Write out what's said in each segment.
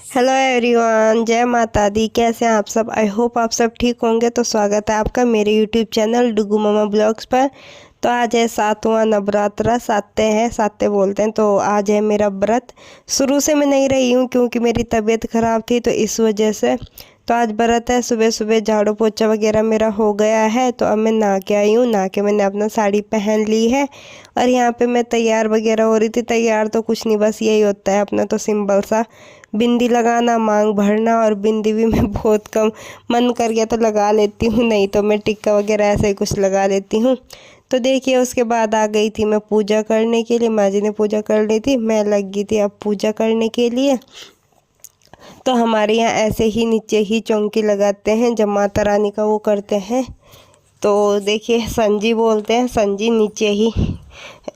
Hello everyone, जय माता दी। कैसे हैं आप सब? आई होप आप सब ठीक होंगे। तो स्वागत है आपका मेरे यूट्यूब चैनल डुगू ममा ब्लॉग्स पर। तो आज है सातवां नवरात्रा, साते हैं, साते बोलते हैं। तो आज है मेरा व्रत। शुरू से मैं नहीं रही हूँ क्योंकि मेरी तबीयत ख़राब थी, तो इस वजह से। तो आज व्रत है। सुबह सुबह झाड़ू पोछा वगैरह मेरा हो गया है। तो अब मैं नहा के आई हूँ। नहा के मैंने अपना साड़ी पहन ली है और यहाँ पे मैं तैयार वगैरह हो रही थी। तैयार तो कुछ नहीं, बस यही होता है अपना तो सिंपल सा बिंदी लगाना, मांग भरना। और बिंदी भी मैं बहुत कम, मन कर गया तो लगा लेती हूँ, नहीं तो मैं टिक्का वगैरह ऐसे ही कुछ लगा लेती हूँ। तो देखिए उसके बाद आ गई थी मैं पूजा करने के लिए। माँ जी ने पूजा कर ली थी, मैं लग गई थी अब पूजा करने के लिए। तो हमारे यहाँ ऐसे ही नीचे ही चौकी लगाते हैं जब माता रानी का वो करते हैं। तो देखिए संजी बोलते हैं, संजी नीचे ही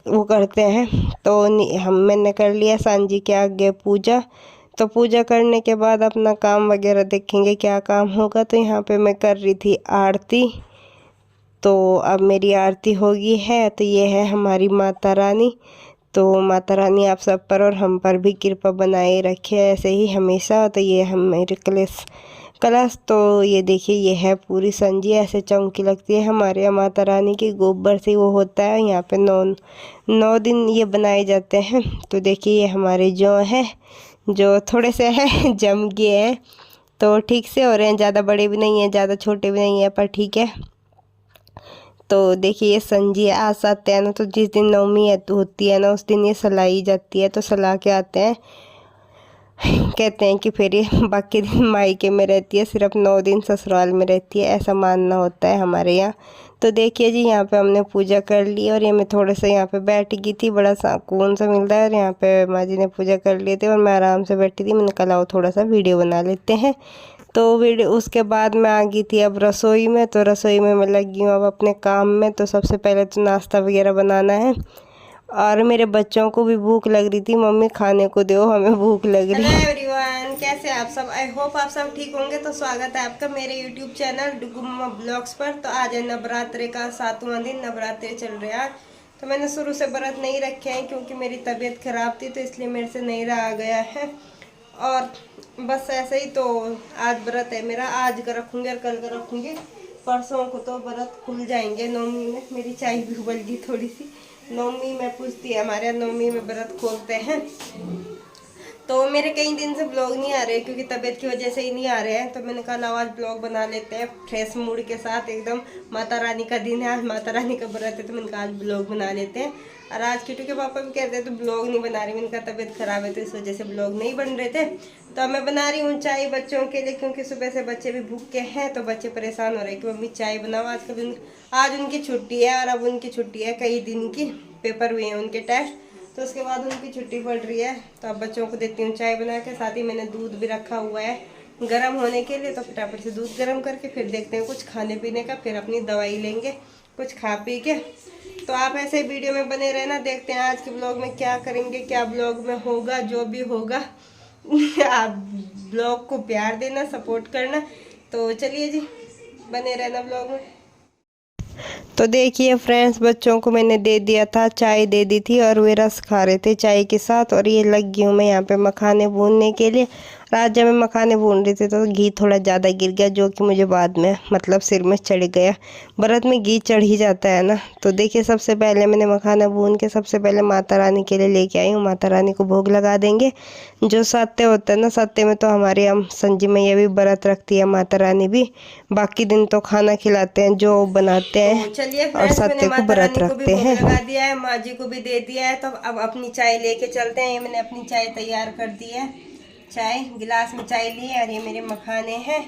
वो करते हैं। तो मैंने कर लिया सांजी के आगे पूजा। तो पूजा करने के बाद अपना काम वगैरह देखेंगे क्या काम होगा। तो यहाँ पे मैं कर रही थी आरती। तो अब मेरी आरती होगी है। तो ये है हमारी माता रानी। तो माता रानी आप सब पर और हम पर भी कृपा बनाए रखे ऐसे ही हमेशा। तो ये हम मेरे कलश कलश। तो ये देखिए ये है पूरी संजी, ऐसे चौकी लगती है हमारे यहाँ माता रानी के गोबर से वो होता है। यहाँ पे 9 दिन ये बनाए जाते हैं। तो देखिए ये हमारे जो हैं, जो थोड़े से हैं जम गए हैं। तो ठीक से हो रहे हैं, ज़्यादा बड़े भी नहीं हैं, ज़्यादा छोटे भी नहीं हैं, पर ठीक है। तो देखिए ये संजी आज आते हैं ना, तो जिस दिन नवमी होती है ना उस दिन ये सलाई जाती है। तो सला के आते हैं। कहते हैं कि फिर ये बाकी दिन मायके में रहती है, सिर्फ 9 दिन ससुराल में रहती है, ऐसा मानना होता है हमारे यहाँ। तो देखिए जी यहाँ पे हमने पूजा कर ली और ये मैं थोड़ा सा यहाँ पे बैठ गई थी, बड़ा सुकून सा मिलता है। और यहाँ पे माँ जी ने पूजा कर लिए थे और मैं आराम से बैठी थी। मैंने कहा थोड़ा सा वीडियो बना लेते हैं। तो वीडियो उसके बाद मैं आ गई थी अब रसोई में। तो रसोई में मैं लगी हूँ अब अपने काम में। तो सबसे पहले तो नाश्ता वगैरह बनाना है। और मेरे बच्चों को भी भूख लग रही थी, मम्मी खाने को दो, हमें भूख लग रही है। हेलो एवरीवन, कैसे आप सब? आई होप आप सब ठीक होंगे। तो स्वागत है आपका मेरे यूट्यूब चैनल डुगू मम्मा ब्लॉग्स पर। तो आज है नवरात्रे का 7वां दिन, नवरात्रे चल रहे हैं। तो मैंने शुरू से व्रत नहीं रखे हैं क्योंकि मेरी तबीयत खराब थी, तो इसलिए मेरे से नहीं रहा गया है। और बस ऐसे ही। तो आज व्रत है मेरा, आज का रखूँगी और कल का रखूँगी। परसों को तो व्रत खुल जाएंगे नवमी में। मेरी चाय भी उबल गई थोड़ी सी। नवमी में पूछती है, हमारे यहाँ नवमी में व्रत खोलते हैं। तो मेरे कई दिन से ब्लॉग नहीं आ रहे क्योंकि तबीयत की वजह से ही नहीं आ रहे हैं। तो मैंने कहा आज ब्लॉग बना लेते हैं फ्रेश मूड के साथ एकदम। माता रानी का दिन है आज, माता रानी का व्रत है, तो मैंने कहा आज ब्लॉग बना लेते हैं। और आज किटू के पापा भी कहते हैं तो ब्लॉग नहीं बना रही। मैंने कहा तबीयत खराब है तो इस वजह से ब्लॉग नहीं बन रहे थे। तो अब मैं बना रही हूँ चाय बच्चों के लिए, क्योंकि सुबह से बच्चे भी भूखे हैं। तो बच्चे परेशान हो रहे हैं कि मम्मी चाय बनाओ। आज उनकी छुट्टी है और अब उनकी छुट्टी है कई दिन की, पेपर हुए हैं उनके टेस्ट। तो उसके बाद उनकी छुट्टी पड़ रही है। तो अब बच्चों को देती हूँ चाय बना के। साथ ही मैंने दूध भी रखा हुआ है गर्म होने के लिए। तो फटाफट से दूध गर्म करके फिर देखते हैं कुछ खाने पीने का, फिर अपनी दवाई लेंगे कुछ खा पी के। तो आप ऐसे वीडियो में बने रहना, देखते हैं आज के ब्लॉग में क्या करेंगे, क्या ब्लॉग में होगा, जो भी होगा। आप ब्लॉग को प्यार देना, सपोर्ट करना। तो चलिए जी, बने रहना ब्लॉग में। तो देखिए फ्रेंड्स, बच्चों को मैंने दे दिया था, चाय दे दी थी और वे रस खा रहे थे चाय के साथ। और ये लग गई हूँ मैं यहाँ पे मखाने भूनने के लिए। रात जब मैं मखाने भून रही थी तो घी थोड़ा ज़्यादा गिर गया, जो कि मुझे बाद में मतलब सिर में चढ़ गया। व्रत में घी चढ़ ही जाता है ना। तो देखिए सबसे पहले मैंने मखाना भून के सबसे पहले माता रानी के लिए लेके आई हूँ। माता रानी को भोग लगा देंगे। जो सत्य होता है ना, सत्य में तो हमारे हम संजी मैया भी व्रत रखती है, माता रानी भी। बाकी दिन तो खाना खिलाते हैं जो बनाते हैं। तो चलिए और सत्य को व्रत रखते हैं। लगा दिया है, माँ जी को भी दे दिया है। तो अब अपनी चाय लेके चलते हैं। ये मैंने अपनी चाय तैयार कर दी है, चाय गिलास में चाय ली है और ये मेरे मखाने हैं।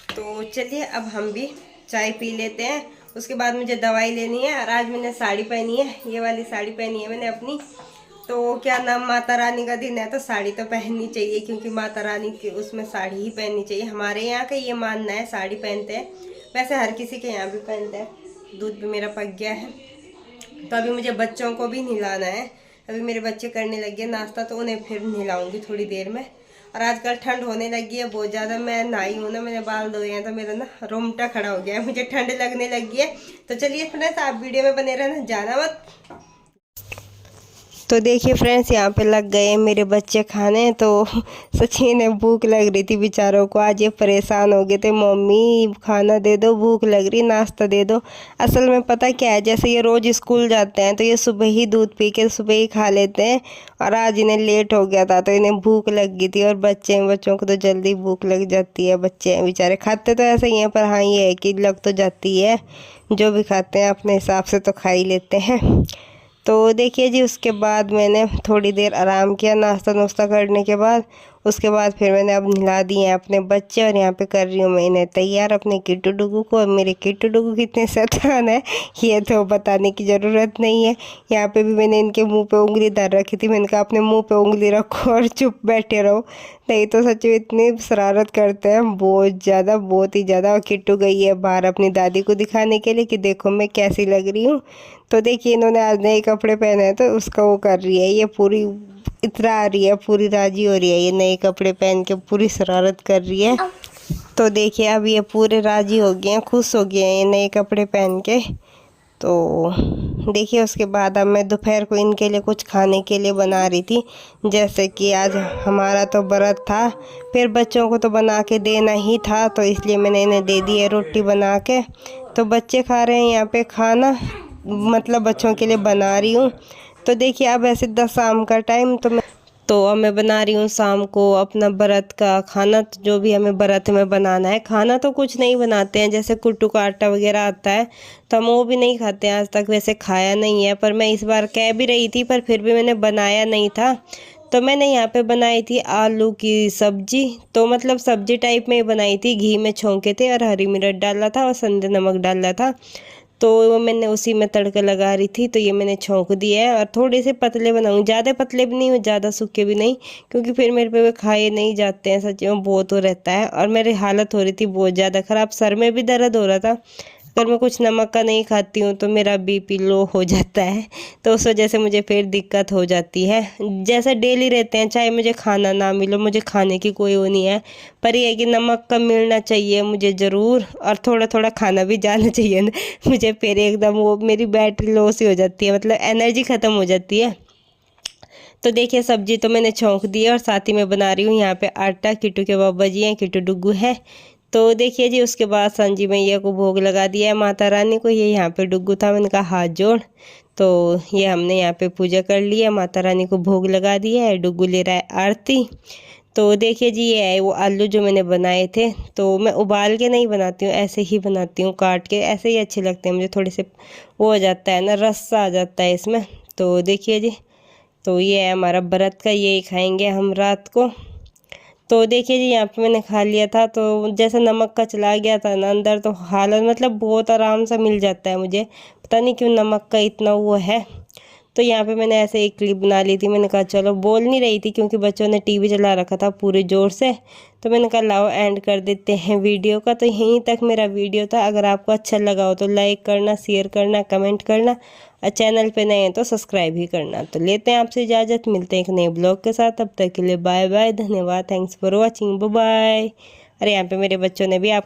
तो चलिए अब हम भी चाय पी लेते हैं। उसके बाद मुझे दवाई लेनी है। और आज मैंने साड़ी पहनी है, ये वाली साड़ी पहनी है मैंने अपनी। तो क्या नाम, माता रानी का दिन है तो साड़ी तो पहननी चाहिए, क्योंकि माता रानी के उसमें साड़ी ही पहननी चाहिए। हमारे यहाँ का ये मानना है, साड़ी पहनते हैं। वैसे हर किसी के यहाँ भी पहनते हैं। दूध भी मेरा पक गया है। तो अभी मुझे बच्चों को भी नहलाना है। अभी मेरे बच्चे करने लग गए नाश्ता, तो उन्हें फिर नहलाऊंगी थोड़ी देर में। और आजकल ठंड होने लगी है बहुत ज़्यादा। मैं नहाई हूँ ना, मैंने बाल धोए हैं, तो मेरा ना रोमटा खड़ा हो गया है, मुझे ठंड लगने लगी है। तो चलिए फ्रेंड्स, आप वीडियो में बने रहना, जाना मत। तो देखिए फ्रेंड्स, यहाँ पे लग गए मेरे बच्चे खाने। तो सच्ची में भूख लग रही थी बेचारों को। आज ये परेशान हो गए थे, मम्मी खाना दे दो, भूख लग रही, नाश्ता दे दो। असल में पता क्या है, जैसे ये रोज़ स्कूल जाते हैं तो ये सुबह ही दूध पी के सुबह ही खा लेते हैं, और आज इन्हें लेट हो गया था तो इन्हें भूख लग गई थी। और बच्चों को तो जल्दी भूख लग जाती है। बच्चे बेचारे खाते तो ऐसे ही हैं, पर हाँ ये है कि लग तो जाती है। जो भी खाते हैं अपने हिसाब से तो खा ही लेते हैं। तो देखिए जी, उसके बाद मैंने थोड़ी देर आराम किया नाश्ता नुश्ता करने के बाद। उसके बाद फिर मैंने अब नहला दिए हैं अपने बच्चे, और यहाँ पे कर रही हूँ मैं इन्हें तैयार, अपने किट्टू डुगू को। और मेरे किट्टू डुगू कितने शैतान है ये तो बताने की ज़रूरत नहीं है। यहाँ पे भी मैंने इनके मुंह पे उंगली धर रखी थी। मैंने कहा अपने मुंह पे उंगली रखो और चुप बैठे रहो, नहीं तो सच में इतनी शरारत करते हैं, बहुत ज़्यादा, बहुत ही ज़्यादा। और किट्टू गई है बाहर अपनी दादी को दिखाने के लिए कि देखो मैं कैसी लग रही हूँ। तो देखिए इन्होंने आज नए कपड़े पहने हैं तो उसका वो कर रही है, ये पूरी इतरा आ रही है, पूरी राजी हो रही है। ये नए कपड़े पहन के पूरी शरारत कर रही है। तो देखिए अब ये पूरे राजी हो गए हैं, खुश हो गए हैं ये नए कपड़े पहन के। तो देखिए उसके बाद अब मैं दोपहर को इनके लिए कुछ खाने के लिए बना रही थी। जैसे कि आज हमारा तो व्रत था, फिर बच्चों को तो बना के देना ही था, तो इसलिए मैंने इन्हें दे दी है रोटी बना के। तो बच्चे खा रहे हैं यहाँ पे खाना, मतलब बच्चों के लिए बना रही हूँ। तो देखिए अब ऐसे 10 शाम का टाइम, तो अब मैं बना रही हूँ शाम को अपना व्रत का खाना। तो जो भी हमें व्रत में बनाना है, खाना तो कुछ नहीं बनाते हैं, जैसे कुट्टू का आटा वगैरह आता है तो हम वो भी नहीं खाते हैं, आज तक वैसे खाया नहीं है। पर मैं इस बार कह भी रही थी, पर फिर भी मैंने बनाया नहीं था। तो मैंने यहाँ पे बनाई थी आलू की सब्जी, तो मतलब सब्जी टाइप में बनाई थी, घी में छोंके थे और हरी मिर्च डाला था और संदे नमक डाला था। तो वो मैंने उसी में तड़का लगा रही थी। तो ये मैंने छोंक दिया है, और थोड़े से पतले बनाऊंगी, ज़्यादा पतले भी नहीं, ज़्यादा सूखे भी नहीं, क्योंकि फिर मेरे पे वे खाए नहीं जाते हैं, सच में बहुत हो रहता है। और मेरी हालत हो रही थी बहुत ज़्यादा ख़राब, सर में भी दर्द हो रहा था। अगर मैं कुछ नमक का नहीं खाती हूँ तो मेरा बीपी लो हो जाता है, तो उस वजह से मुझे फिर दिक्कत हो जाती है। जैसे डेली रहते हैं, चाहे मुझे खाना ना मिलो, मुझे खाने की कोई वो नहीं है, पर ये है कि नमक कम मिलना चाहिए मुझे ज़रूर, और थोड़ा थोड़ा खाना भी जाना चाहिए मुझे फिर एकदम वो मेरी बैटरी लो सी हो जाती है, मतलब एनर्जी ख़त्म हो जाती है। तो देखिए सब्जी तो मैंने छोंक दी है, और साथ ही मैं बना रही हूँ यहाँ पे आटा। किट्टू के बाबा जी हैं, किट्टू डुग्गू है। तो देखिए जी, उसके बाद संजी मैया को भोग लगा दिया है माता रानी को। ये यहाँ पे डुग्गू था, मैंने कहा हाथ जोड़। तो ये हमने यहाँ पे पूजा कर ली है, माता रानी को भोग लगा दिया है। डुग्गू ले रहा है आरती। तो देखिए जी, ये है वो आलू जो मैंने बनाए थे। तो मैं उबाल के नहीं बनाती हूँ, ऐसे ही बनाती हूँ, काट के ऐसे ही अच्छे लगते हैं मुझे। थोड़े से वो हो जाता है ना, रस सा आ जाता है इसमें। तो देखिए जी, तो ये है हमारा व्रत का, यही खाएंगे हम रात को। तो देखिए जी, यहाँ पे मैंने खा लिया था, तो जैसे नमक का चला गया था ना अंदर, तो हालत मतलब बहुत आराम से मिल जाता है मुझे, पता नहीं क्यों नमक का इतना वो है। तो यहाँ पे मैंने ऐसे एक क्लिप बना ली थी। मैंने कहा चलो, बोल नहीं रही थी क्योंकि बच्चों ने टीवी चला रखा था पूरे ज़ोर से, तो मैंने कहा लाओ एंड कर देते हैं वीडियो का। तो यहीं तक मेरा वीडियो था। अगर आपको अच्छा लगा हो तो लाइक करना, शेयर करना, कमेंट करना, और चैनल पे नए हैं तो सब्सक्राइब ही करना। तो लेते हैं आपसे इजाज़त, मिलते हैं एक नए ब्लॉग के साथ। तब तक के लिए बाय बाय, धन्यवाद, thanks for watching, bye bye. अरे यहाँ पे मेरे बच्चों ने भी आप